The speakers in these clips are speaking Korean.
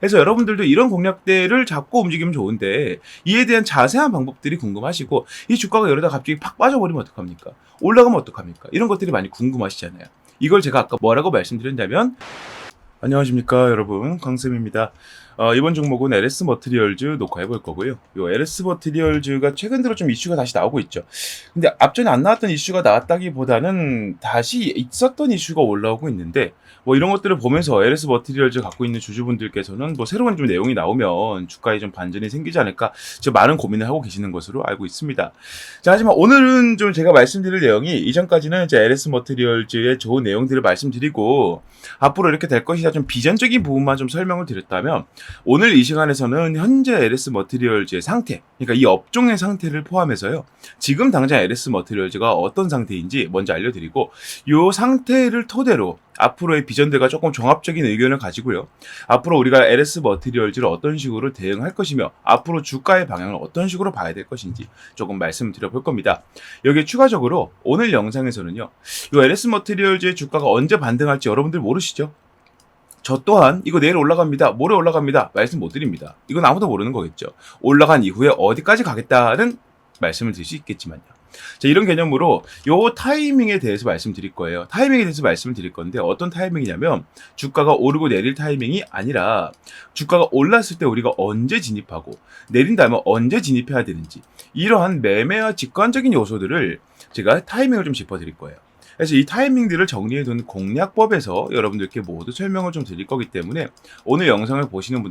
그래서 여러분들도 이런 공략대를 잡고 움직이면 좋은데 이에 대한 자세한 방법들이 궁금하시고 이 주가가 이러다 갑자기 팍 빠져버리면 어떡합니까? 올라가면 어떡합니까? 이런 것들이 많이 궁금하시잖아요. 이걸 제가 아까 뭐라고 말씀드렸냐면 안녕하십니까 여러분, 강쌤입니다. 이번 종목은 LS 머티리얼즈 녹화해 볼 거고요. 요 LS 머티리얼즈가 최근 들어 좀 이슈가 다시 나오고 있죠. 근데 앞전에 안 나왔던 이슈가 나왔다기보다는 다시 있었던 이슈가 올라오고 있는데 뭐 이런 것들을 보면서 LS 머티리얼즈 갖고 있는 주주분들께서는 뭐 새로운 좀 내용이 나오면 주가에 좀 반전이 생기지 않을까 지금 많은 고민을 하고 계시는 것으로 알고 있습니다. 자, 하지만 오늘은 좀 제가 말씀드릴 내용이 이전까지는 이제 LS 머티리얼즈의 좋은 내용들을 말씀드리고 앞으로 이렇게 될 것이다 좀 비전적인 부분만 좀 설명을 드렸다면 오늘 이 시간에서는 현재 LS 머티리얼즈의 상태, 그러니까 이 업종의 상태를 포함해서요. 지금 당장 LS 머티리얼즈가 어떤 상태인지 먼저 알려드리고 이 상태를 토대로 앞으로의 비전들과 조금 종합적인 의견을 가지고요. 앞으로 우리가 LS 머티리얼즈를 어떤 식으로 대응할 것이며 앞으로 주가의 방향을 어떤 식으로 봐야 될 것인지 조금 말씀드려 볼 겁니다. 여기에 추가적으로 오늘 영상에서는요. 이 LS 머티리얼즈의 주가가 언제 반등할지 여러분들 모르시죠? 저 또한 이거 내일 올라갑니다. 모레 올라갑니다. 말씀 못 드립니다. 이건 아무도 모르는 거겠죠. 올라간 이후에 어디까지 가겠다는 말씀을 드릴 수 있겠지만요. 자, 이런 개념으로 요 타이밍에 대해서 말씀드릴 거예요. 타이밍에 대해서 말씀을 드릴 건데 어떤 타이밍이냐면 주가가 오르고 내릴 타이밍이 아니라 주가가 올랐을 때 우리가 언제 진입하고 내린다면 언제 진입해야 되는지 이러한 매매와 직관적인 요소들을 제가 타이밍을 좀 짚어드릴 거예요. 그래서 이 타이밍들을 정리해둔 공략법에서 여러분들께 모두 설명을 좀 드릴 거기 때문에 오늘 영상을 보시는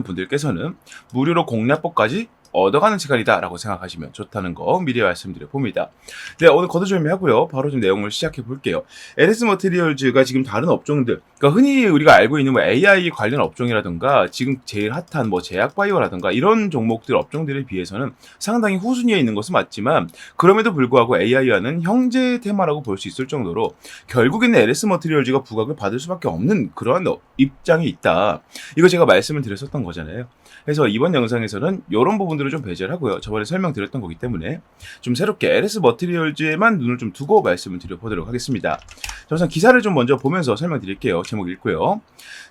분들께서는 무료로 공략법까지 얻어가는 시간이다라고 생각하시면 좋다는 거 미리 말씀드려 봅니다. 네, 오늘 거두절미하고요. 바로 좀 내용을 시작해 볼게요. LS 머티리얼즈가 지금 다른 업종들, 그러니까 흔히 우리가 알고 있는 뭐 AI 관련 업종이라든가 지금 제일 핫한 뭐 제약바이오라든가 이런 종목들 업종들에 비해서는 상당히 후순위에 있는 것은 맞지만 그럼에도 불구하고 AI와는 형제 테마라고 볼 수 있을 정도로 결국에는 LS 머티리얼즈가 부각을 받을 수밖에 없는 그러한 입장이 있다. 이거 제가 말씀을 드렸었던 거잖아요. 그래서 이번 영상에서는 이런 부분들을 좀 배제를 하고요. 저번에 설명드렸던 거기 때문에 좀 새롭게 LS 머티리얼즈에만 눈을 좀 두고 말씀을 드려보도록 하겠습니다. 자, 우선 기사를 좀 먼저 보면서 설명드릴게요. 제목 읽고요.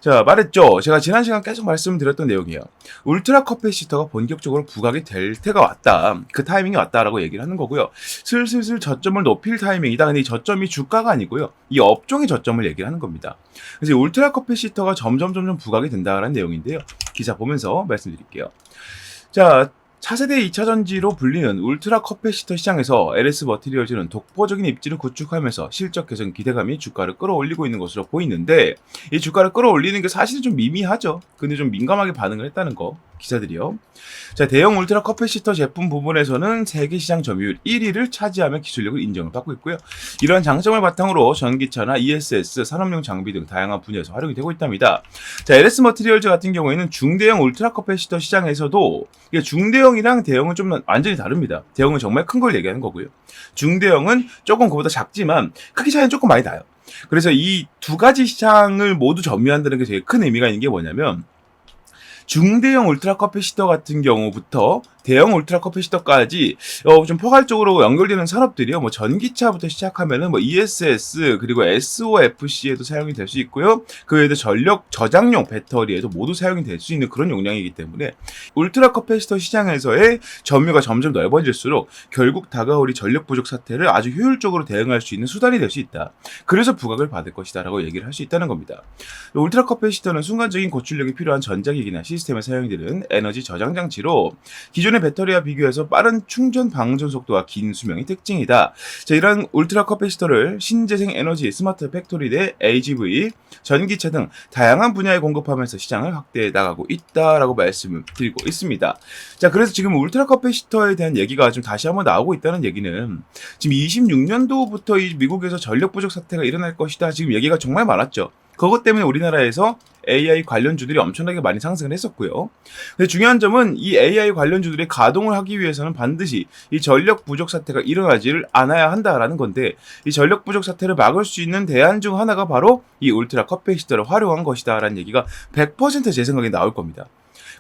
자, 말했죠. 제가 지난 시간 계속 말씀드렸던 내용이에요. 울트라 커패시터가 본격적으로 부각이 될 때가 왔다. 그 타이밍이 왔다라고 얘기를 하는 거고요. 슬슬 저점을 높일 타이밍이다. 근데 이 저점이 주가가 아니고요. 이 업종의 저점을 얘기를 하는 겁니다. 그래서 이 울트라 커패시터가 점점 부각이 된다라는 내용인데요. 기사 보면서 말씀드릴게요. 자, 차세대 2차전지로 불리는 울트라 커패시터 시장에서 LS 머티리얼즈는 독보적인 입지를 구축하면서 실적 개선 기대감이 주가를 끌어올리고 있는 것으로 보이는데 이 주가를 끌어올리는 게 사실은 좀 미미하죠. 근데 좀 민감하게 반응을 했다는 거 기사들이요. 자, 대형 울트라 커패시터 제품 부분에서는 세계 시장 점유율 1위를 차지하며 기술력을 인정을 받고 있고요. 이러한 장점을 바탕으로 전기차나 ESS, 산업용 장비 등 다양한 분야에서 활용이 되고 있답니다. 자, LS 머티리얼즈 같은 경우에는 중대형 울트라 커패시터 시장에서도 이게 중대형이랑 대형은 좀 완전히 다릅니다. 대형은 정말 큰 걸 얘기하는 거고요. 중대형은 조금 그보다 작지만 크기 차이는 조금 많이 나요. 그래서 이 두 가지 시장을 모두 점유한다는 게 되게 큰 의미가 있는 게 뭐냐면 중대형 울트라 커패시터 같은 경우부터 대형 울트라 커패시터까지 좀 포괄적으로 연결되는 산업들이요. 뭐 전기차부터 시작하면은 뭐 ESS 그리고 SOFC에도 사용이 될 수 있고요. 그 외에도 전력 저장용 배터리에도 모두 사용이 될 수 있는 그런 용량이기 때문에 울트라 커패시터 시장에서의 점유가 점점 넓어질수록 결국 다가올 이 전력 부족 사태를 아주 효율적으로 대응할 수 있는 수단이 될 수 있다. 그래서 부각을 받을 것이다라고 얘기를 할 수 있다는 겁니다. 울트라 커패시터는 순간적인 고출력이 필요한 전자기기나 시스템에 사용되는 에너지 저장 장치로 기존의 배터리와 비교해서 빠른 충전 방전 속도와 긴 수명이 특징이다. 자, 이런 울트라 커패시터를 신재생 에너지, 스마트 팩토리 내 AGV, 전기차 등 다양한 분야에 공급하면서 시장을 확대해 나가고 있다라고 말씀을 드리고 있습니다. 자, 그래서 지금 울트라 커패시터에 대한 얘기가 좀 다시 한번 나오고 있다는 얘기는 지금 26년도부터 이 미국에서 전력 부족 사태가 일어날 것이다. 지금 얘기가 정말 많았죠. 그것 때문에 우리나라에서 AI 관련주들이 엄청나게 많이 상승을 했었고요. 근데 중요한 점은 이 AI 관련주들이 가동을 하기 위해서는 반드시 이 전력 부족 사태가 일어나지를 않아야 한다라는 건데 이 전력 부족 사태를 막을 수 있는 대안 중 하나가 바로 이 울트라 커패시터를 활용한 것이다라는 얘기가 100% 제 생각에 나올 겁니다.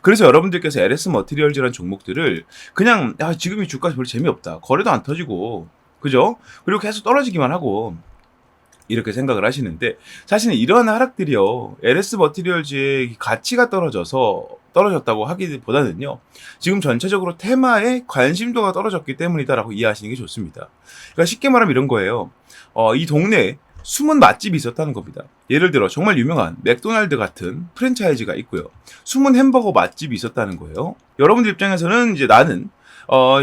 그래서 여러분들께서 LS 머티리얼즈라는 종목들을 그냥 지금 이 주가 별로 재미없다. 거래도 안 터지고 그죠? 그리고 계속 떨어지기만 하고 이렇게 생각을 하시는데 사실은 이러한 하락들이요. LS 머티리얼즈의 가치가 떨어졌다고 하기보다는요. 지금 전체적으로 테마에 관심도가 떨어졌기 때문이다라고 이해하시는 게 좋습니다. 그러니까 쉽게 말하면 이런 거예요. 이 동네에 숨은 맛집이 있었다는 겁니다. 예를 들어 정말 유명한 맥도날드 같은 프랜차이즈가 있고요. 숨은 햄버거 맛집이 있었다는 거예요. 여러분들 입장에서는 이제 나는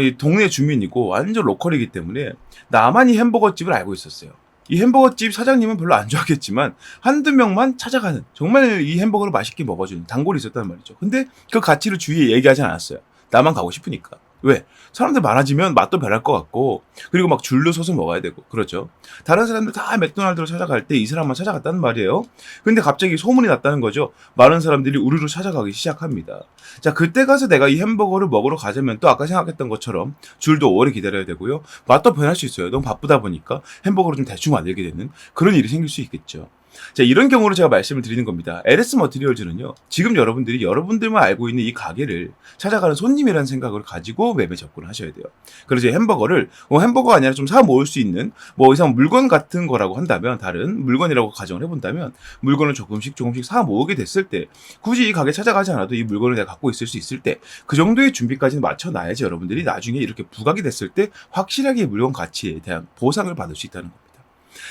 이 동네 주민이고 완전 로컬이기 때문에 나만 이 햄버거 집을 알고 있었어요. 이 햄버거집 사장님은 별로 안 좋아하겠지만 한두 명만 찾아가는 정말 이 햄버거를 맛있게 먹어주는 단골이 있었단 말이죠. 근데 그 가치를 주위에 얘기하지 않았어요. 나만 가고 싶으니까. 왜? 사람들 많아지면 맛도 변할 것 같고 그리고 막 줄로 서서 먹어야 되고 그렇죠. 다른 사람들 다 맥도날드로 찾아갈 때 이 사람만 찾아갔다는 말이에요. 근데 갑자기 소문이 났다는 거죠. 많은 사람들이 우르르 찾아가기 시작합니다. 자, 그때 가서 내가 이 햄버거를 먹으러 가자면 또 아까 생각했던 것처럼 줄도 오래 기다려야 되고요. 맛도 변할 수 있어요. 너무 바쁘다 보니까 햄버거를 좀 대충 만들게 되는 그런 일이 생길 수 있겠죠. 자, 이런 경우로 제가 말씀을 드리는 겁니다. LS 머티리얼즈는요, 지금 여러분들이 여러분들만 알고 있는 이 가게를 찾아가는 손님이라는 생각을 가지고 맵에 접근을 하셔야 돼요. 그래서 햄버거를, 햄버거가 아니라 좀 사 모을 수 있는, 이상 물건 같은 거라고 한다면, 다른 물건이라고 가정을 해본다면, 물건을 조금씩 사 모으게 됐을 때, 굳이 이 가게 찾아가지 않아도 이 물건을 내가 갖고 있을 수 있을 때, 그 정도의 준비까지는 맞춰놔야지 여러분들이 나중에 이렇게 부각이 됐을 때, 확실하게 이 물건 가치에 대한 보상을 받을 수 있다는 겁니다.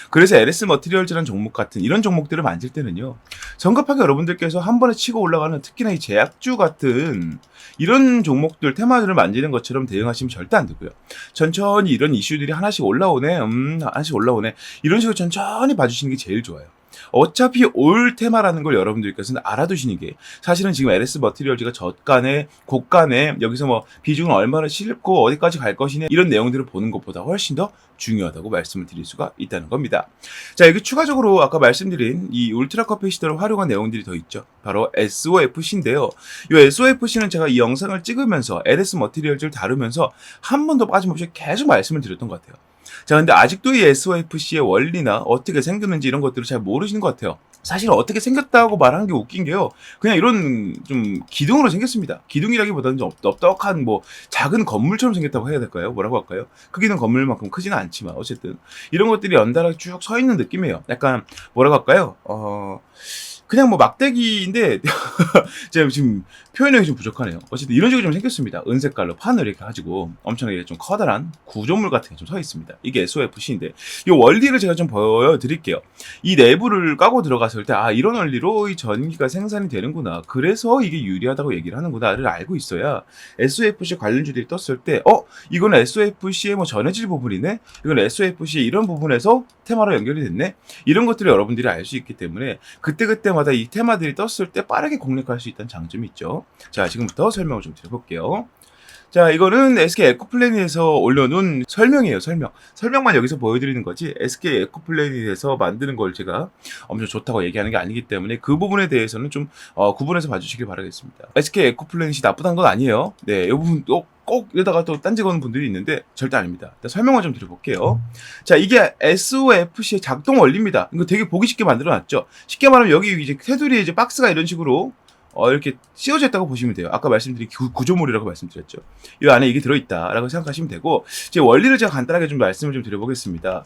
그래서 LS 머티리얼즈라는 종목 같은 이런 종목들을 만질 때는요. 성급하게 여러분들께서 한 번에 치고 올라가는 특히나 이 제약주 같은 이런 종목들 테마들을 만지는 것처럼 대응하시면 절대 안 되고요. 천천히 이런 이슈들이 하나씩 올라오네. 하나씩 올라오네. 이런 식으로 천천히 봐주시는 게 제일 좋아요. 어차피 올 테마라는 걸 여러분들께서는 알아두시는 게 사실은 지금 LS 머티리얼즈가 저간에 고간에 여기서 비중을 얼마나 싣고 어디까지 갈 것이냐 이런 내용들을 보는 것보다 훨씬 더 중요하다고 말씀을 드릴 수가 있다는 겁니다. 자, 여기 추가적으로 아까 말씀드린 이 울트라 커피 시대를 활용한 내용들이 더 있죠. 바로 SOFC인데요. 이 SOFC는 제가 이 영상을 찍으면서 LS 머티리얼즈를 다루면서 한 번도 빠짐없이 계속 말씀을 드렸던 것 같아요. 자, 근데 아직도 이 SOFC의 원리나 어떻게 생겼는지 이런 것들을 잘 모르시는 것 같아요. 사실 어떻게 생겼다고 말하는 게 웃긴 게요. 그냥 이런 좀 기둥으로 생겼습니다. 기둥이라기보다는 좀 넓적한 작은 건물처럼 생겼다고 해야 될까요? 뭐라고 할까요? 크기는 건물만큼 크지는 않지만 어쨌든 이런 것들이 연달아 쭉 서 있는 느낌이에요. 약간 뭐라고 할까요? 그냥 막대기인데 제가 지금 표현력이 좀 부족하네요. 어쨌든 이런 식으로 좀 생겼습니다. 은색깔로 판을 이렇게 가지고 엄청나게 좀 커다란 구조물 같은 게 좀 서 있습니다. 이게 SOFC인데 이 원리를 제가 좀 보여드릴게요. 이 내부를 까고 들어갔을 때 이런 원리로 이 전기가 생산이 되는구나. 그래서 이게 유리하다고 얘기를 하는구나를 알고 있어야 SOFC 관련주들이 떴을 때 이거는 SOFC의 전해질 부분이네. 이건 SOFC의 이런 부분에서 테마로 연결이 됐네. 이런 것들을 여러분들이 알 수 있기 때문에 그때마다 이 테마들이 떴을 때 빠르게 공략할 수 있다는 장점이 있죠. 자, 지금부터 설명을 좀 드려볼게요. 자, 이거는 SK 에코플래닛에서 올려놓은 설명이에요. 설명만 여기서 보여드리는 거지 SK 에코플래닛에서 만드는 걸 제가 엄청 좋다고 얘기하는 게 아니기 때문에 그 부분에 대해서는 좀 구분해서 봐주시길 바라겠습니다. SK 에코플래닛이 나쁘다는 건 아니에요. 네, 이 부분 꼭 이러다가 또 딴지 거는 분들이 있는데 절대 아닙니다. 일단 설명을 좀 드려볼게요. 자, 이게 SOFC의 작동 원리입니다. 이거 되게 보기 쉽게 만들어놨죠. 쉽게 말하면 여기 이제 테두리에 이제 박스가 이런 식으로 이렇게 씌워져 있다고 보시면 돼요. 아까 말씀드린 구조물이라고 말씀드렸죠. 이 안에 이게 들어있다라고 생각하시면 되고, 제 원리를 제가 간단하게 좀 말씀을 좀 드려보겠습니다.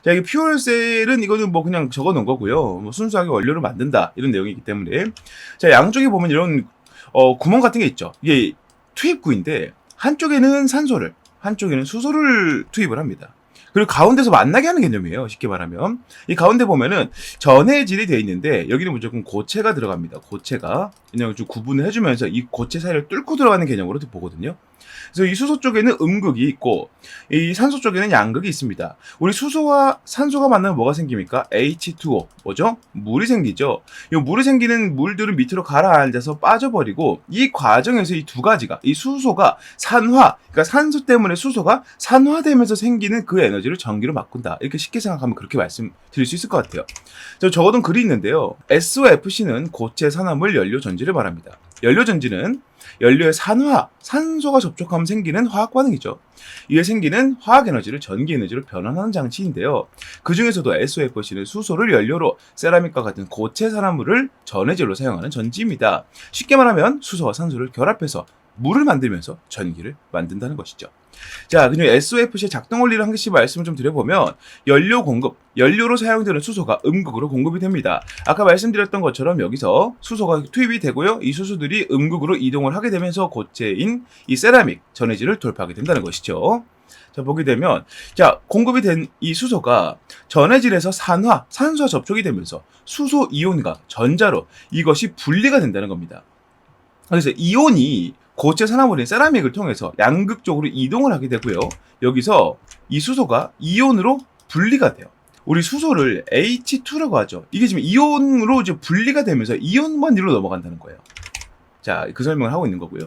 자, 이게 퓨얼셀은 이거는 그냥 적어 놓은 거고요. 순수하게 원료를 만든다 이런 내용이기 때문에, 자, 양쪽에 보면 이런 구멍 같은 게 있죠. 이게 투입구인데 한쪽에는 산소를, 한쪽에는 수소를 투입을 합니다. 그리고 가운데서 만나게 하는 개념이에요. 쉽게 말하면. 이 가운데 보면은 전해질이 되어 있는데 여기는 무조건 고체가 들어갑니다. 고체가. 그냥 좀 구분을 해주면서 이 고체 사이를 뚫고 들어가는 개념으로 보거든요. 그래서 이 수소 쪽에는 음극이 있고 이 산소 쪽에는 양극이 있습니다. 우리 수소와 산소가 만나면 뭐가 생깁니까? H2O. 뭐죠? 물이 생기죠. 이 물이 생기는 물들은 밑으로 가라앉아서 빠져버리고 이 과정에서 이 두 가지가 이 수소가 그러니까 산소 때문에 수소가 산화되면서 생기는 그 에너지를 전기로 바꾼다. 이렇게 쉽게 생각하면 그렇게 말씀드릴 수 있을 것 같아요. 저 적어둔 글이 있는데요. SOFC는 고체 산화물 연료 전지를 말합니다. 연료 전지는 연료의 산소가 접촉하면 생기는 화학 반응이죠. 이에 생기는 화학 에너지를 전기 에너지로 변환하는 장치인데요. 그 중에서도 SOFC는 수소를 연료로 세라믹과 같은 고체 산화물을 전해질로 사용하는 전지입니다. 쉽게 말하면 수소와 산소를 결합해서 물을 만들면서 전기를 만든다는 것이죠. 자, 그리고 SOFC의 작동 원리를 한 개씩 말씀을 좀 드려보면 연료 공급, 연료로 사용되는 수소가 음극으로 공급이 됩니다. 아까 말씀드렸던 것처럼 여기서 수소가 투입이 되고요. 이 수소들이 음극으로 이동을 하게 되면서 고체인 이 세라믹 전해질을 돌파하게 된다는 것이죠. 자, 보게 되면 자, 공급이 된 이 수소가 전해질에서 산소와 접촉이 되면서 수소 이온과 전자로 이것이 분리가 된다는 겁니다. 그래서 이온이 고체 산화물인 세라믹을 통해서 양극 쪽으로 이동을 하게 되고요. 여기서 이 수소가 이온으로 분리가 돼요. 우리 수소를 H2라고 하죠. 이게 지금 이온으로 이제 분리가 되면서 이온만으로 넘어간다는 거예요. 자, 그 설명을 하고 있는 거고요.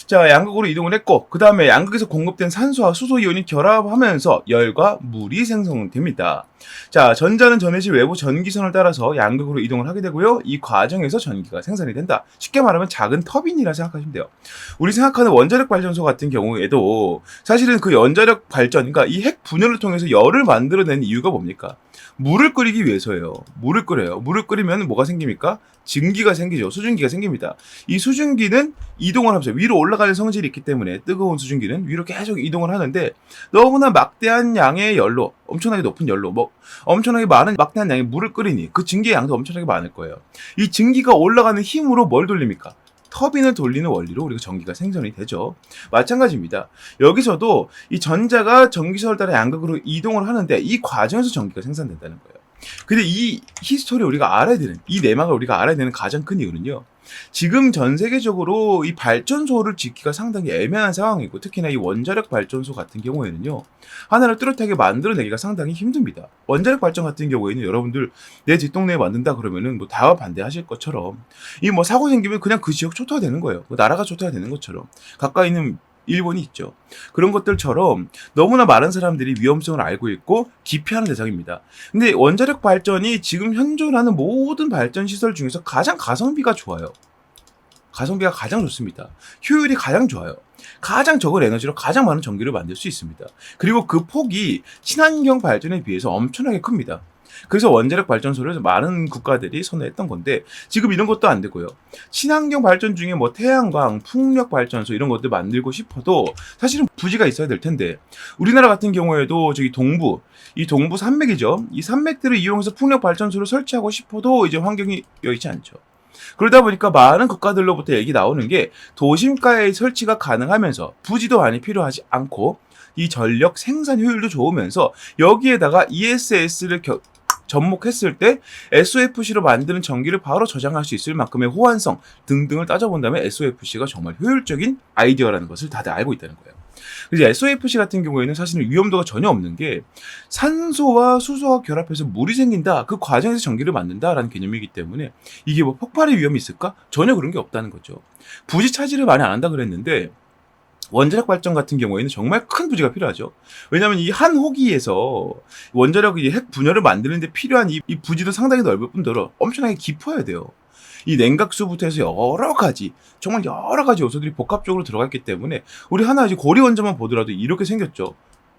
자, 양극으로 이동을 했고, 그 다음에 양극에서 공급된 산소와 수소 이온이 결합하면서 열과 물이 생성됩니다. 자, 전자는 전해질 외부 전기선을 따라서 양극으로 이동을 하게 되고요. 이 과정에서 전기가 생산이 된다. 쉽게 말하면 작은 터빈이라 생각하시면 돼요. 우리 생각하는 원자력 발전소 같은 경우에도 사실은 그 원자력 발전, 그러니까 이 핵 분열을 통해서 열을 만들어내는 이유가 뭡니까? 물을 끓이기 위해서예요. 물을 끓여요. 물을 끓이면 뭐가 생깁니까? 증기가 생기죠. 수증기가 생깁니다. 이 수증기는 이동을 하면서 위로 올라가는 성질이 있기 때문에 뜨거운 수증기는 위로 계속 이동을 하는데 너무나 막대한 양의 열로, 엄청나게 높은 열로, 엄청나게 많은 막대한 양의 물을 끓이니 그 증기의 양도 엄청나게 많을 거예요. 이 증기가 올라가는 힘으로 뭘 돌립니까? 터빈을 돌리는 원리로 우리가 전기가 생성이 되죠. 마찬가지입니다. 여기서도 이 전자가 전기선을 따라 양극으로 이동을 하는데 이 과정에서 전기가 생산된다는 거예요. 근데 이 히스토리 우리가 알아야 되는, 이 내막을 우리가 알아야 되는 가장 큰 이유는요. 지금 전 세계적으로 이 발전소를 짓기가 상당히 애매한 상황이고 특히나 이 원자력 발전소 같은 경우에는요. 하나를 뚜렷하게 만들어내기가 상당히 힘듭니다. 원자력 발전 같은 경우에는 여러분들 내 뒷동네에 만든다 그러면은 뭐 다 반대하실 것처럼 이 뭐 사고 생기면 그냥 그 지역 초토화되는 거예요. 나라가 초토화되는 것처럼 가까이 있는 일본이 있죠. 그런 것들처럼 너무나 많은 사람들이 위험성을 알고 있고 기피하는 대상입니다. 근데 원자력 발전이 지금 현존하는 모든 발전 시설 중에서 가장 가성비가 좋아요. 가성비가 가장 좋습니다. 효율이 가장 좋아요. 가장 적은 에너지로 가장 많은 전기를 만들 수 있습니다. 그리고 그 폭이 친환경 발전에 비해서 엄청나게 큽니다. 그래서 원자력 발전소를 많은 국가들이 선호했던 건데 지금 이런 것도 안 되고요. 친환경 발전 중에 뭐 태양광, 풍력 발전소 이런 것들 만들고 싶어도 사실은 부지가 있어야 될 텐데 우리나라 같은 경우에도 저기 이 동부 산맥이죠. 이 산맥들을 이용해서 풍력 발전소를 설치하고 싶어도 이제 환경이 여의치 않죠. 그러다 보니까 많은 국가들로부터 얘기 나오는 게 도심가에 설치가 가능하면서 부지도 많이 필요하지 않고 이 전력 생산 효율도 좋으면서 여기에다가 ESS를 접목했을 때 SOFC로 만드는 전기를 바로 저장할 수 있을 만큼의 호환성 등등을 따져본다면 SOFC가 정말 효율적인 아이디어라는 것을 다들 알고 있다는 거예요. 그래서 SOFC 같은 경우에는 사실은 위험도가 전혀 없는 게 산소와 수소와 결합해서 물이 생긴다. 그 과정에서 전기를 만든다라는 개념이기 때문에 이게 뭐 폭발의 위험이 있을까? 전혀 그런 게 없다는 거죠. 부지 차지를 많이 안 한다 그랬는데 원자력 발전 같은 경우에는 정말 큰 부지가 필요하죠. 왜냐하면 이 한 호기에서 원자력 핵 분열을 만드는 데 필요한 이 부지도 상당히 넓을 뿐더러 엄청나게 깊어야 돼요. 이 냉각수부터 해서 정말 여러 가지 요소들이 복합적으로 들어가 있기 때문에 우리 하나 이제 고리 원자만 보더라도 이렇게 생겼죠.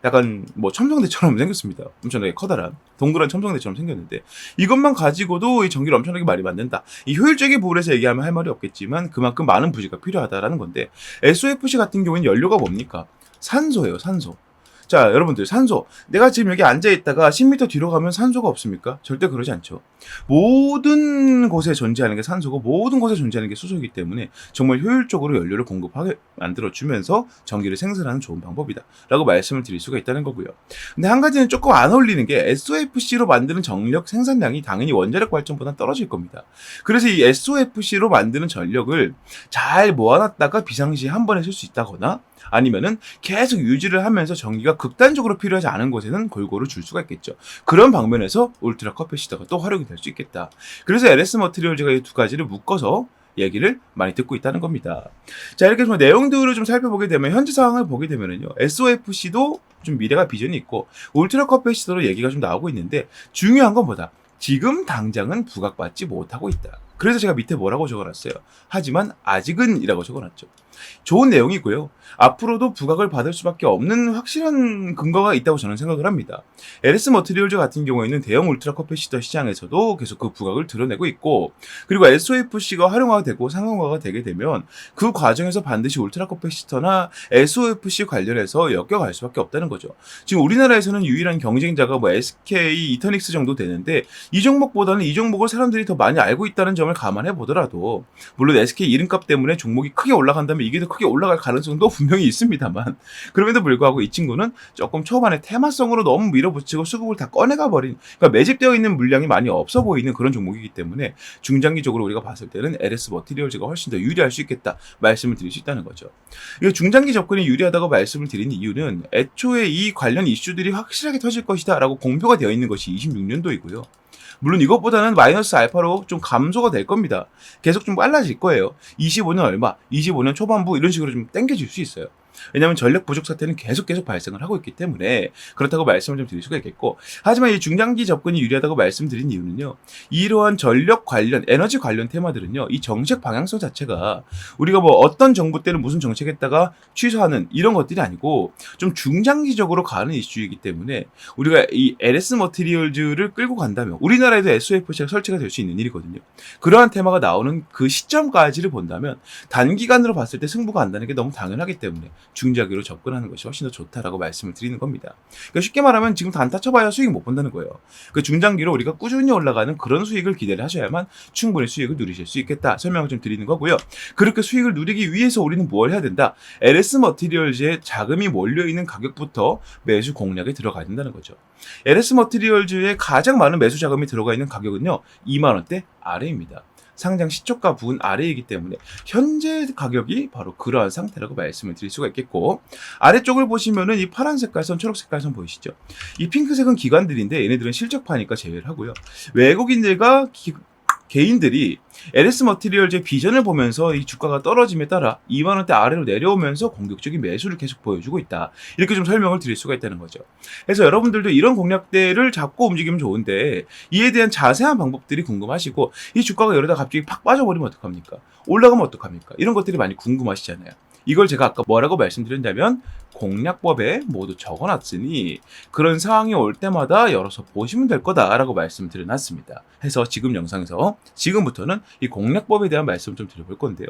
약간 뭐 첨성대처럼 생겼습니다. 엄청나게 커다란 동그란 첨성대처럼 생겼는데 이것만 가지고도 이 전기를 엄청나게 많이 만든다. 이 효율적인 부분에서 얘기하면 할 말이 없겠지만 그만큼 많은 부지가 필요하다라는 건데 SOFC 같은 경우에는 연료가 뭡니까? 산소예요, 산소. 자, 여러분들 산소. 내가 지금 여기 앉아있다가 10m 뒤로 가면 산소가 없습니까? 절대 그러지 않죠. 모든 곳에 존재하는 게 산소고 모든 곳에 존재하는 게 수소이기 때문에 정말 효율적으로 연료를 공급하게 만들어주면서 전기를 생산하는 좋은 방법이다 라고 말씀을 드릴 수가 있다는 거고요. 근데 한 가지는 조금 안 어울리는 게 SOFC로 만드는 전력 생산량이 당연히 원자력 발전보다 떨어질 겁니다. 그래서 이 SOFC로 만드는 전력을 잘 모아놨다가 비상시에 한 번에 쓸 수 있다거나 아니면은 계속 유지를 하면서 전기가 극단적으로 필요하지 않은 곳에는 골고루 줄 수가 있겠죠. 그런 방면에서 울트라 커패시터가 또 활용이 될 수 있겠다. 그래서 LS 머티리얼즈가 이 두 가지를 묶어서 얘기를 많이 듣고 있다는 겁니다. 자, 이렇게 좀 내용들을 좀 살펴보게 되면 현재 상황을 보게 되면은요. SOFC도 좀 미래가 비전이 있고 울트라 커패시터로 얘기가 좀 나오고 있는데 중요한 건 뭐다? 지금 당장은 부각받지 못하고 있다. 그래서 제가 밑에 뭐라고 적어놨어요. 하지만 아직은 이라고 적어놨죠. 좋은 내용이고요. 앞으로도 부각을 받을 수밖에 없는 확실한 근거가 있다고 저는 생각을 합니다. LS 머티리얼즈 같은 경우에는 대형 울트라 커패시터 시장에서도 계속 그 부각을 드러내고 있고, 그리고 SOFC가 활용화되고 상용화가 되게 되면 그 과정에서 반드시 울트라 커패시터나 SOFC 관련해서 엮여갈 수밖에 없다는 거죠. 지금 우리나라에서는 유일한 경쟁자가 뭐 SK 이터닉스 정도 되는데, 이 종목보다는 이 종목을 사람들이 더 많이 알고 있다는 점을 감안해 보더라도, 물론 SK 이름값 때문에 종목이 크게 올라간다면 이게 더 크게 올라갈 가능성도 분명히 있습니다만, 그럼에도 불구하고 이 친구는 조금 초반에 테마성으로 너무 밀어붙이고 수급을 다 꺼내가 버린, 그러니까 매집되어 있는 물량이 많이 없어 보이는 그런 종목이기 때문에 중장기적으로 우리가 봤을 때는 LS 머티리얼즈가 훨씬 더 유리할 수 있겠다 말씀을 드릴 수 있다는 거죠. 이 중장기 접근이 유리하다고 말씀을 드리는 이유는 애초에 이 관련 이슈들이 확실하게 터질 것이다 라고 공표가 되어 있는 것이 26년도이고요. 물론 이것보다는 마이너스 알파로 좀 감소가 될 겁니다. 계속 좀 빨라질 거예요. 25년 얼마, 25년 초반부 이런 식으로 좀 당겨질 수 있어요. 왜냐하면 전력 부족 사태는 계속 발생을 하고 있기 때문에 그렇다고 말씀을 좀 드릴 수가 있겠고, 하지만 이 중장기 접근이 유리하다고 말씀드린 이유는요, 이러한 전력 관련, 에너지 관련 테마들은요, 이 정책 방향성 자체가 우리가 뭐 어떤 정부 때는 무슨 정책했다가 취소하는 이런 것들이 아니고 좀 중장기적으로 가는 이슈이기 때문에 우리가 이 LS 머티리얼즈를 끌고 간다면 우리나라에도 SOFC가 설치가 될 수 있는 일이거든요. 그러한 테마가 나오는 그 시점까지를 본다면 단기간으로 봤을 때 승부가 안 나는 게 너무 당연하기 때문에 중장기로 접근하는 것이 훨씬 더 좋다라고 말씀을 드리는 겁니다. 그러니까 쉽게 말하면 지금 단타 쳐봐야 수익 못 본다는 거예요. 그 중장기로 우리가 꾸준히 올라가는 그런 수익을 기대를 하셔야만 충분히 수익을 누리실 수 있겠다 설명을 좀 드리는 거고요. 그렇게 수익을 누리기 위해서 우리는 뭘 해야 된다? LS 머티리얼즈에 자금이 몰려있는 가격부터 매수 공략에 들어가야 된다는 거죠. LS 머티리얼즈에 가장 많은 매수 자금이 들어가 있는 가격은요, 2만 원대 아래입니다. 상장 시초가 부근 아래이기 때문에 현재 가격이 바로 그러한 상태라고 말씀을 드릴 수가 있겠고, 아래쪽을 보시면은 이 파란 색깔 선, 초록 색깔 선 보이시죠? 이 핑크색은 기관들인데 얘네들은 실적파니까 제외를 하고요. 외국인들과 개인들이 LS 머티리얼즈의 비전을 보면서 이 주가가 떨어짐에 따라 2만 원대 아래로 내려오면서 공격적인 매수를 계속 보여주고 있다. 이렇게 좀 설명을 드릴 수가 있다는 거죠. 그래서 여러분들도 이런 공략대를 잡고 움직이면 좋은데, 이에 대한 자세한 방법들이 궁금하시고, 이 주가가 이러다 갑자기 팍 빠져버리면 어떡합니까? 올라가면 어떡합니까? 이런 것들이 많이 궁금하시잖아요. 이걸 제가 아까 뭐라고 말씀드렸냐면, 공략법에 모두 적어놨으니 그런 상황이 올 때마다 열어서 보시면 될 거다라고 말씀드려놨습니다. 해서 지금 영상에서 지금부터는 이 공략법에 대한 말씀을 좀 드려볼 건데요.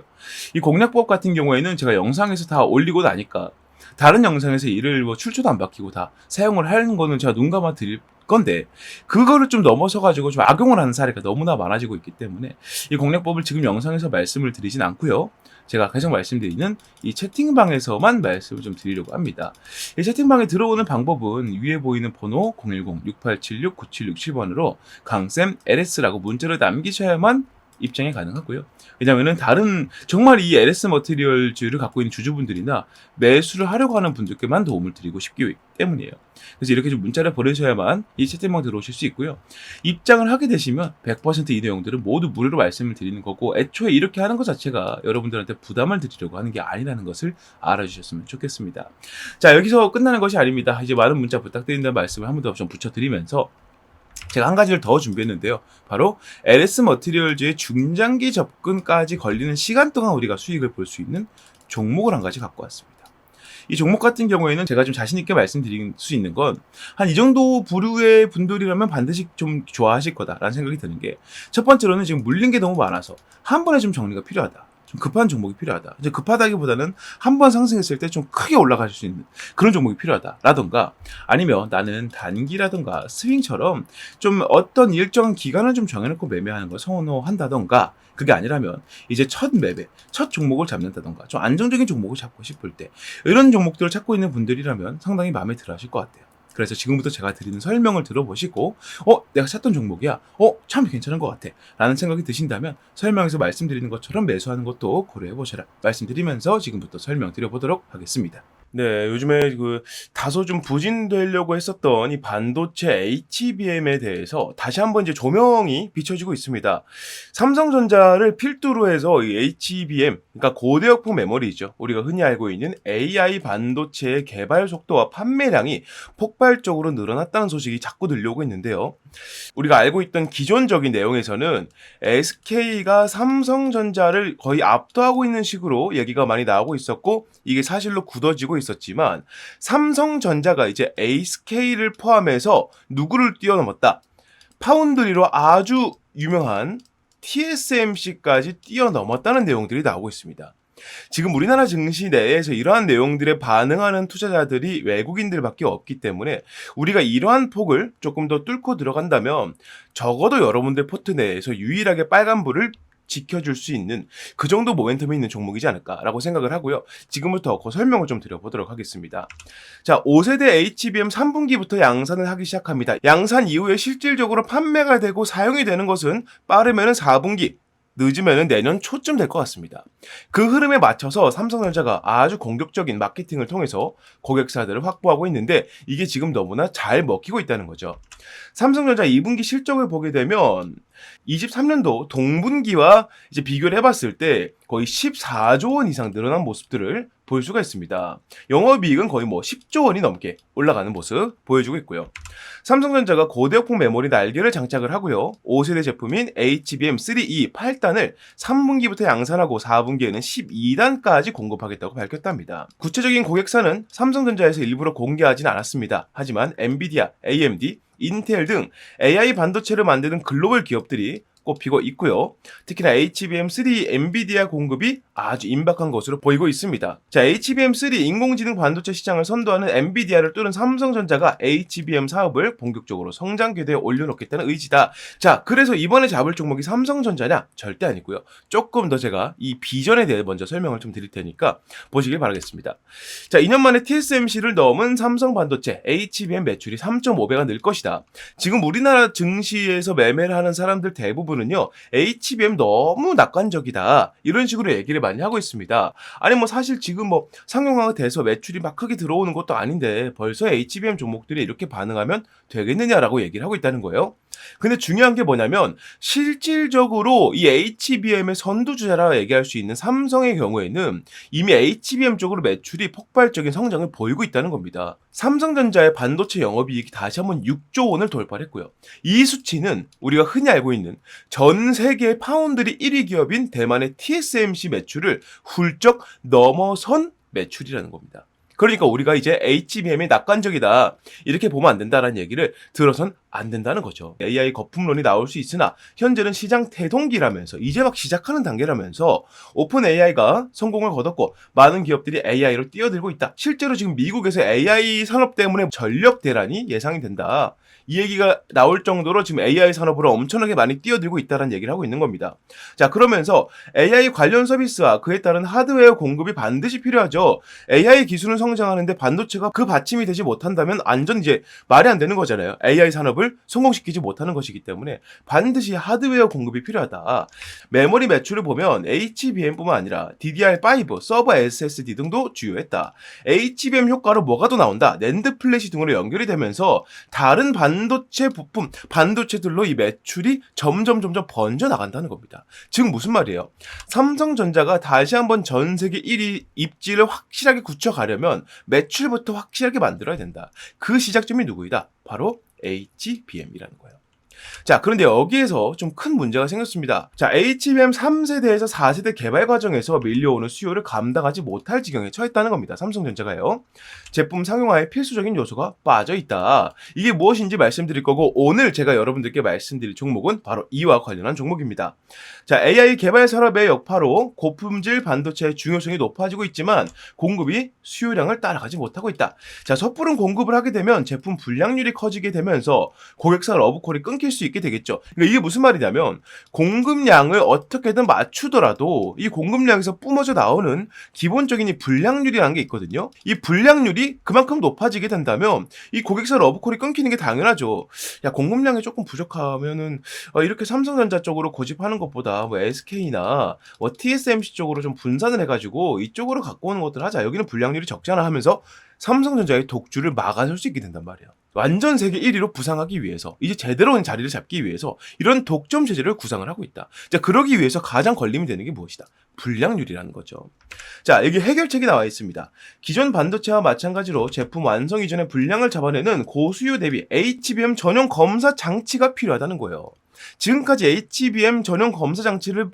이 공략법 같은 경우에는 제가 영상에서 다 올리고 나니까 다른 영상에서 이를 뭐 출처도 안 바뀌고 다 사용을 하는 거는 제가 눈 감아 드릴 건데, 그거를 좀 넘어서 가지고 좀 악용을 하는 사례가 너무나 많아지고 있기 때문에 이 공략법을 지금 영상에서 말씀을 드리진 않고요. 제가 계속 말씀드리는 이 채팅방에서만 말씀을 좀 드리려고 합니다. 이 채팅방에 들어오는 방법은 위에 보이는 번호 010-6876-9767번으로 강쌤 LS라고 문자를 남기셔야만 입장이 가능하고요. 왜냐면은 다른 정말 이 LS 머티리얼즈를 갖고 있는 주주분들이나 매수를 하려고 하는 분들께만 도움을 드리고 싶기 때문이에요. 그래서 이렇게 좀 문자를 보내셔야만 이 채팅방 들어오실 수 있고요. 입장을 하게 되시면 100% 이 내용들은 모두 무료로 말씀을 드리는 거고, 애초에 이렇게 하는 것 자체가 여러분들한테 부담을 드리려고 하는 게 아니라는 것을 알아주셨으면 좋겠습니다. 자, 여기서 끝나는 것이 아닙니다. 이제 많은 문자 부탁드린다는 말씀을 한 번 더 좀 붙여드리면서 제가 한 가지를 더 준비했는데요. 바로 LS 머티리얼즈의 중장기 접근까지 걸리는 시간 동안 우리가 수익을 볼 수 있는 종목을 한 가지 갖고 왔습니다. 이 종목 같은 경우에는 제가 좀 자신있게 말씀드릴 수 있는 건, 한 이 정도 부류의 분들이라면 반드시 좀 좋아하실 거다라는 생각이 드는 게, 첫 번째로는 지금 물린 게 너무 많아서 한 번에 좀 정리가 필요하다. 좀 급한 종목이 필요하다. 이제 급하다기보다는 한 번 상승했을 때 좀 크게 올라갈 수 있는 그런 종목이 필요하다. 라던가, 아니면 나는 단기라던가 스윙처럼 좀 어떤 일정한 기간을 좀 정해놓고 매매하는 걸 선호한다던가, 그게 아니라면 이제 첫 매매, 첫 종목을 잡는다던가 좀 안정적인 종목을 잡고 싶을 때, 이런 종목들을 찾고 있는 분들이라면 상당히 마음에 들어 하실 것 같아요. 그래서 지금부터 제가 드리는 설명을 들어보시고 내가 찾던 종목이야, 참 괜찮은 것 같아 라는 생각이 드신다면 설명에서 말씀드리는 것처럼 매수하는 것도 고려해보셔라 말씀드리면서 지금부터 설명 드려보도록 하겠습니다. 네, 요즘에 다소 좀 부진되려고 했었던 이 반도체 HBM에 대해서 다시 한번 이제 조명이 비춰지고 있습니다. 삼성전자를 필두로 해서 이 HBM, 그러니까 고대역폭 메모리죠. 우리가 흔히 알고 있는 AI 반도체의 개발 속도와 판매량이 폭발적으로 늘어났다는 소식이 자꾸 들려오고 있는데요. 우리가 알고 있던 기존적인 내용에서는 SK가 삼성전자를 거의 압도하고 있는 식으로 얘기가 많이 나오고 있었고, 이게 사실로 굳어지고 있었지만 삼성전자가 이제 SK를 포함해서 누구를 뛰어넘었다. 파운드리로 아주 유명한 TSMC까지 뛰어넘었다는 내용들이 나오고 있습니다. 지금 우리나라 증시 내에서 이러한 내용들에 반응하는 투자자들이 외국인들밖에 없기 때문에 우리가 이러한 폭을 조금 더 뚫고 들어간다면 적어도 여러분들 포트 내에서 유일하게 빨간불을 지켜줄 수 있는 그 정도 모멘텀이 있는 종목이지 않을까라고 생각을 하고요. 지금부터 그 설명을 좀 드려보도록 하겠습니다. 자, 5세대 HBM 3분기부터 양산을 하기 시작합니다. 양산 이후에 실질적으로 판매가 되고 사용이 되는 것은 빠르면 4분기, 늦으면 내년 초쯤 될 것 같습니다. 그 흐름에 맞춰서 삼성전자가 아주 공격적인 마케팅을 통해서 고객사들을 확보하고 있는데 이게 지금 너무나 잘 먹히고 있다는 거죠. 삼성전자 2분기 실적을 보게 되면 23년도 동분기와 이제 비교를 해봤을 때 거의 14조 원 이상 늘어난 모습들을 볼 수가 있습니다. 영업이익은 거의 10조 원이 넘게 올라가는 모습 보여주고 있고요. 삼성전자가 고대역폭 메모리 날개를 장착을 하고요. 5세대 제품인 HBM3E 8단을 3분기부터 양산하고 4분기에는 12단까지 공급하겠다고 밝혔답니다. 구체적인 고객사는 삼성전자에서 일부러 공개하진 않았습니다. 하지만 엔비디아, AMD, 인텔 등 AI 반도체를 만드는 글로벌 기업들이 꼽히고 있고요. 특히나 HBM3 엔비디아 공급이 아주 임박한 것으로 보이고 있습니다. 자, HBM3 인공지능 반도체 시장을 선도하는 엔비디아를 뚫은 삼성전자가 HBM 사업을 본격적으로 성장 궤도에 올려놓겠다는 의지다. 자, 그래서 이번에 잡을 종목이 삼성전자냐? 절대 아니고요. 조금 더 제가 이 비전에 대해 먼저 설명을 좀 드릴 테니까 보시길 바라겠습니다. 자, 2년 만에 TSMC를 넘은 삼성 반도체 HBM 매출이 3.5배가 늘 것이다. 지금 우리나라 증시에서 매매를 하는 사람들 대부분 은요, HBM 너무 낙관적이다 이런 식으로 얘기를 많이 하고 있습니다. 아니 사실 지금 상용화가 돼서 매출이 막 크게 들어오는 것도 아닌데 벌써 HBM 종목들이 이렇게 반응하면 되겠느냐라고 얘기를 하고 있다는 거예요. 근데 중요한 게 뭐냐면 실질적으로 이 HBM의 선두주자라 얘기할 수 있는 삼성의 경우에는 이미 HBM 쪽으로 매출이 폭발적인 성장을 보이고 있다는 겁니다. 삼성전자의 반도체 영업이익이 다시 한번 6조 원을 돌파했고요. 이 수치는 우리가 흔히 알고 있는 전 세계 파운드리 1위 기업인 대만의 TSMC 매출을 훌쩍 넘어선 매출이라는 겁니다. 그러니까 우리가 이제 HBM이 낙관적이다 이렇게 보면 안 된다라는 얘기를 들어선 안 된다는 거죠. AI 거품론이 나올 수 있으나 현재는 시장 태동기라면서 이제 막 시작하는 단계라면서 오픈 AI가 성공을 거뒀고 많은 기업들이 AI로 뛰어들고 있다. 실제로 지금 미국에서 AI 산업 때문에 전력 대란이 예상이 된다. 이 얘기가 나올 정도로 지금 AI 산업으로 엄청나게 많이 뛰어들고 있다는 얘기를 하고 있는 겁니다. 자, 그러면서 AI 관련 서비스와 그에 따른 하드웨어 공급이 반드시 필요하죠. AI 기술은 성장하는데 반도체가 그 받침이 되지 못한다면 완전 이제 말이 안 되는 거잖아요. AI 산업을 성공시키지 못하는 것이기 때문에 반드시 하드웨어 공급이 필요하다. 메모리 매출을 보면 HBM뿐만 아니라 DDR5, 서버 SSD 등도 주요했다. HBM 효과로 뭐가 더 나온다. 낸드 플래시 등으로 연결이 되면서 다른 반도체 부품, 반도체들로 이 매출이 점점 번져 나간다는 겁니다. 즉 무슨 말이에요? 삼성전자가 다시 한번 전 세계 1위 입지를 확실하게 굳혀가려면 매출부터 확실하게 만들어야 된다. 그 시작점이 누구이다? 바로 HBM이라는 거예요. 자, 그런데 여기에서 좀 큰 문제가 생겼습니다. 자, HBM 3세대에서 4세대 개발 과정에서 밀려오는 수요를 감당하지 못할 지경에 처했다는 겁니다. 삼성전자가요. 제품 상용화에 필수적인 요소가 빠져있다. 이게 무엇인지 말씀드릴 거고 오늘 제가 여러분들께 말씀드릴 종목은 바로 이와 관련한 종목입니다. 자, AI 개발 산업의 여파로 고품질 반도체의 중요성이 높아지고 있지만 공급이 수요량을 따라가지 못하고 있다. 자, 섣부른 공급을 하게 되면 제품 불량률이 커지게 되면서 고객사 러브콜이 끊기게 시킬 수 있게 되겠죠. 그러니까 이게 무슨 말이냐면 공급량을 어떻게든 맞추더라도 이 공급량에서 뿜어져 나오는 기본적인 이 불량률이라는 게 있거든요. 이 불량률이 그만큼 높아지게 된다면 이 고객사 러브콜이 끊기는 게 당연하죠. 야, 공급량이 조금 부족하면은 이렇게 삼성전자 쪽으로 고집하는 것보다 뭐 SK나 뭐 TSMC 쪽으로 좀 분산을 해가지고 이쪽으로 갖고 오는 것들 하자. 여기는 불량률이 적잖아 하면서 삼성전자의 독주를 막아설 수 있게 된단 말이에요. 완전 세계 1위로 부상하기 위해서, 이제 제대로 된 자리를 잡기 위해서 이런 독점 체제를 구상을 하고 있다. 자, 그러기 위해서 가장 걸림이 되는 게 무엇이다? 불량률이라는 거죠. 자, 여기 해결책이 나와 있습니다. 기존 반도체와 마찬가지로 제품 완성 이전에 불량을 잡아내는 고수요 대비 HBM 전용 검사 장치가 필요하다는 거예요. 지금까지 HBM 전용 검사 장치를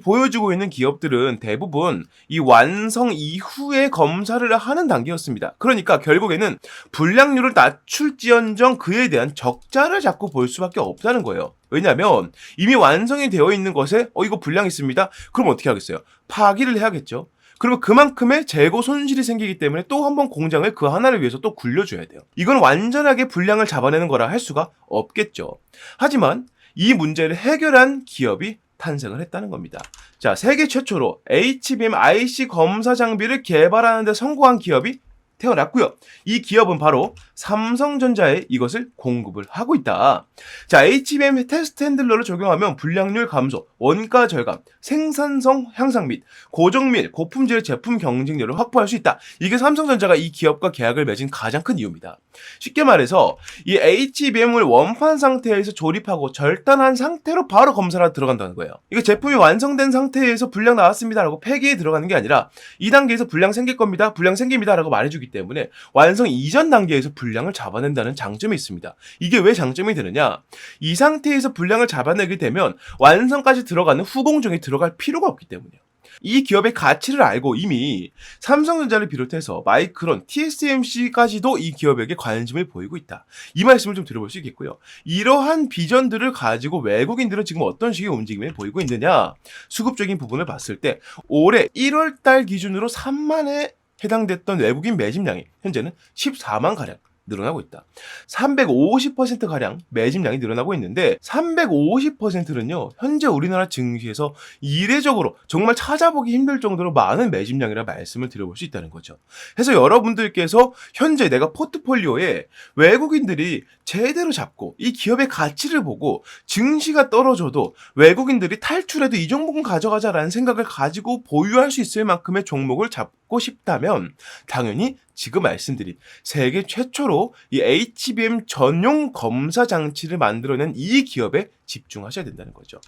보여주고 있는 기업들은 대부분 이 완성 이후에 검사를 하는 단계였습니다. 그러니까 결국에는 불량률을 낮출지언정 그에 대한 적자를 자꾸 볼 수밖에 없다는 거예요. 왜냐하면 이미 완성이 되어 있는 것에 이거 불량 있습니다. 그럼 어떻게 하겠어요? 파기를 해야겠죠. 그리고 그만큼의 재고 손실이 생기기 때문에 또 한 번 공장을 그 하나를 위해서 또 굴려줘야 돼요. 이건 완전하게 불량을 잡아내는 거라 할 수가 없겠죠. 하지만 이 문제를 해결한 기업이 탄생을 했다는 겁니다. 자, 세계 최초로 HBM IC 검사 장비를 개발하는 데 성공한 기업이 태어났고요. 이 기업은 바로 삼성전자에 이것을 공급을 하고 있다. 자, HBM 테스트 핸들러를 적용하면 불량률 감소, 원가 절감, 생산성 향상 및 고정밀, 고품질의 제품 경쟁력을 확보할 수 있다. 이게 삼성전자가 이 기업과 계약을 맺은 가장 큰 이유입니다. 쉽게 말해서 이 HBM을 원판 상태에서 조립하고 절단한 상태로 바로 검사를 들어간다는 거예요. 이게 제품이 완성된 상태에서 불량 나왔습니다라고 폐기에 들어가는 게 아니라 이 단계에서 불량 생길 겁니다. 불량 생깁니다라고 말해주기 때문에 완성 이전 단계에서 불량을 잡아낸다는 장점이 있습니다. 이게 왜 장점이 되느냐? 이 상태에서 불량을 잡아내게 되면 완성까지 들어가는 후공정이 들어갈 필요가 없기 때문이에요. 이 기업의 가치를 알고 이미 삼성전자를 비롯해서 마이크론, TSMC까지도 이 기업에게 관심을 보이고 있다. 이 말씀을 좀 드려볼 수 있겠고요. 이러한 비전들을 가지고 외국인들은 지금 어떤 식의 움직임을 보이고 있느냐? 수급적인 부분을 봤을 때 올해 1월달 기준으로 3만에 해당됐던 외국인 매집량이 현재는 14만가량 늘어나고 있다. 350%가량 매집량이 늘어나고 있는데 350%는요. 현재 우리나라 증시에서 이례적으로 정말 찾아보기 힘들 정도로 많은 매집량이라 말씀을 드려볼 수 있다는 거죠. 그래서 여러분들께서 현재 내가 포트폴리오에 외국인들이 제대로 잡고 이 기업의 가치를 보고 증시가 떨어져도 외국인들이 탈출해도 이 종목은 가져가자라는 생각을 가지고 보유할 수 있을 만큼의 종목을 잡고 싶다면 당연히 지금 말씀드린 세계 최초로 이 HBM 전용 검사 장치를 만들어낸 이 기업에 집중하셔야 된다는 거죠.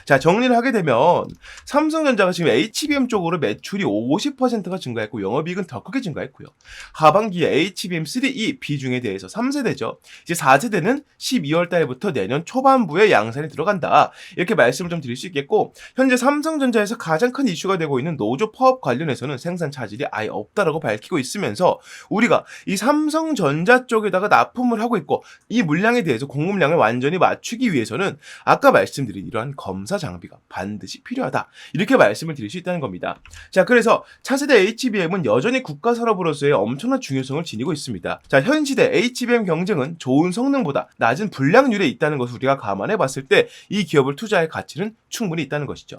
자, 정리를 하게 되면 삼성전자가 지금 HBM 쪽으로 매출이 50%가 증가했고 영업이익은 더 크게 증가했고요. 하반기에 HBM3E 비중에 대해서 3세대죠. 이제 4세대는 12월 달부터 내년 초반부에 양산이 들어간다. 이렇게 말씀을 좀 드릴 수 있겠고 현재 삼성전자에서 가장 큰 이슈가 되고 있는 노조 파업 관련해서는 생산 차질이 아예 없다라고 밝히고 있으면서 우리가 이 삼성전자 쪽에다가 납품을 하고 있고 이 물량에 대해서 공급량을 완전히 맞추기 위해서는 아까 말씀드린 이러한 검사 장비가 반드시 필요하다. 이렇게 말씀을 드릴 수 있다는 겁니다. 자, 그래서 차세대 HBM은 여전히 국가 산업으로서의 엄청난 중요성을 지니고 있습니다. 자, 현 시대 HBM 경쟁은 좋은 성능보다 낮은 불량률에 있다는 것을 우리가 감안해 봤을 때 이 기업을 투자할 가치는 충분히 있다는 것이죠.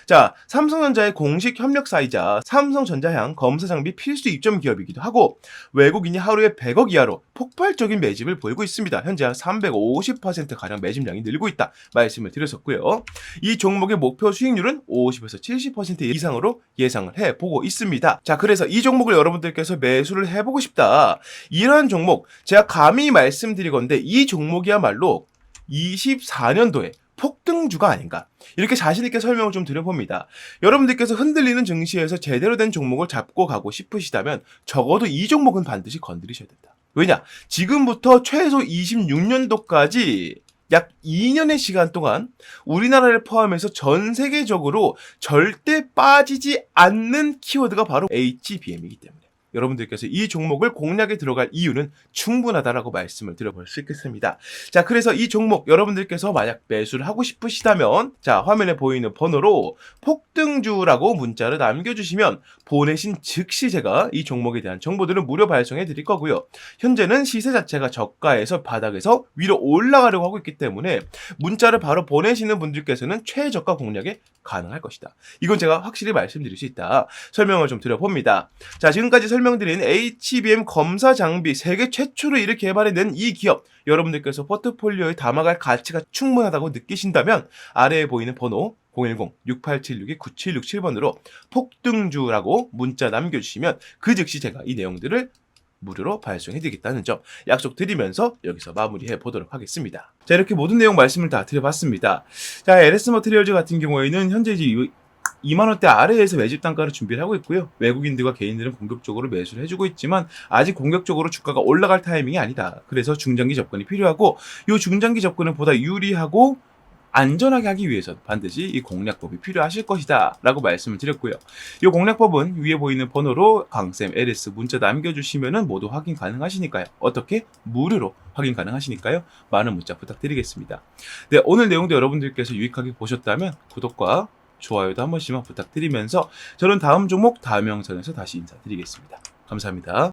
자, 삼성전자의 공식 협력사이자 삼성전자향 검사 장비 필수 입점 기업이기도 하고 외국인이 하루에 100억 이하로 폭발적인 매집을 보이고 있습니다. 현재 한 350%가량 매집량이 늘고 있다 말씀을 드렸었고요. 이 종목의 목표 수익률은 50에서 70% 이상으로 예상을 해보고 있습니다. 자, 그래서 이 종목을 여러분들께서 매수를 해보고 싶다. 이러한 종목 제가 감히 말씀드리건데 이 종목이야말로 24년도에 폭등주가 아닌가 이렇게 자신있게 설명을 좀 드려봅니다. 여러분들께서 흔들리는 증시에서 제대로 된 종목을 잡고 가고 싶으시다면 적어도 이 종목은 반드시 건드리셔야 된다. 왜냐? 지금부터 최소 26년도까지 약 2년의 시간 동안 우리나라를 포함해서 전 세계적으로 절대 빠지지 않는 키워드가 바로 HBM이기 때문에 여러분들께서 이 종목을 공략에 들어갈 이유는 충분하다라고 말씀을 드려볼 수 있겠습니다. 자, 그래서 이 종목 여러분들께서 만약 매수를 하고 싶으시다면 자, 화면에 보이는 번호로 폭등주라고 문자를 남겨주시면 보내신 즉시 제가 이 종목에 대한 정보들을 무료 발송해 드릴 거고요. 현재는 시세 자체가 저가에서 바닥에서 위로 올라가려고 하고 있기 때문에 문자를 바로 보내시는 분들께서는 최저가 공략에 가능할 것이다. 이건 제가 확실히 말씀드릴 수 있다. 설명을 좀 드려봅니다. 자, 지금까지 설명드린 HBM 검사 장비 세계 최초로 이렇게 개발해낸 이 기업, 여러분들께서 포트폴리오에 담아갈 가치가 충분하다고 느끼신다면 아래에 보이는 번호 010-6876-9767번으로 폭등주라고 문자 남겨주시면 그 즉시 제가 이 내용들을 무료로 발송해드리겠다는 점 약속드리면서 여기서 마무리해 보도록 하겠습니다. 자, 이렇게 모든 내용 말씀을 다 드려봤습니다. 자, LS 머티리얼즈 같은 경우에는 현재 이제 2만원대 아래에서 매집 단가를 준비를 하고 있고요. 외국인들과 개인들은 공격적으로 매수를 해주고 있지만 아직 공격적으로 주가가 올라갈 타이밍이 아니다. 그래서 중장기 접근이 필요하고 이 중장기 접근은 보다 유리하고 안전하게 하기 위해서 반드시 이 공략법이 필요하실 것이다 라고 말씀을 드렸고요. 이 공략법은 위에 보이는 번호로 강쌤 LS 문자 남겨주시면 모두 확인 가능하시니까요. 어떻게? 무료로 확인 가능하시니까요. 많은 문자 부탁드리겠습니다. 네, 오늘 내용도 여러분들께서 유익하게 보셨다면 구독과 좋아요도 한 번씩만 부탁드리면서 저는 다음 종목 다음 영상에서 다시 인사드리겠습니다. 감사합니다.